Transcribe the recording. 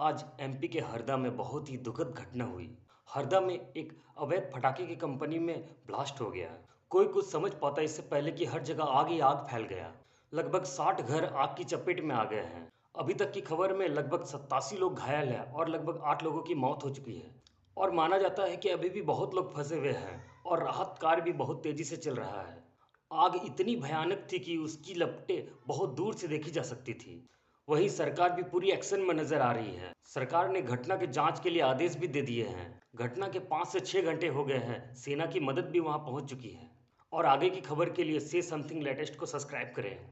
आज एमपी के हरदा में बहुत ही दुखद घटना हुई। हरदा में एक अवैध पटाखे की कंपनी में ब्लास्ट हो गया। कोई कुछ समझ पाता इससे पहले कि हर जगह आग ही आग फैल गया। लगभग 60 घर आग की चपेट में आ गए हैं। अभी तक की खबर में लगभग 87 लोग घायल हैं और लगभग 8 लोगों की मौत हो चुकी है। और माना जाता है कि अभी भी बहुत लोग फंसे हुए हैं और राहत कार्य भी बहुत तेजी से चल रहा है। आग इतनी भयानक थी कि उसकी लपटें बहुत दूर से देखी जा सकती थी। वहीं सरकार भी पूरी एक्शन में नजर आ रही है। सरकार ने घटना की जांच के लिए आदेश भी दे दिए हैं। घटना के 5 से 6 घंटे हो गए हैं। सेना की मदद भी वहां पहुंच चुकी है। और आगे की खबर के लिए से समथिंग लेटेस्ट को सब्सक्राइब करें।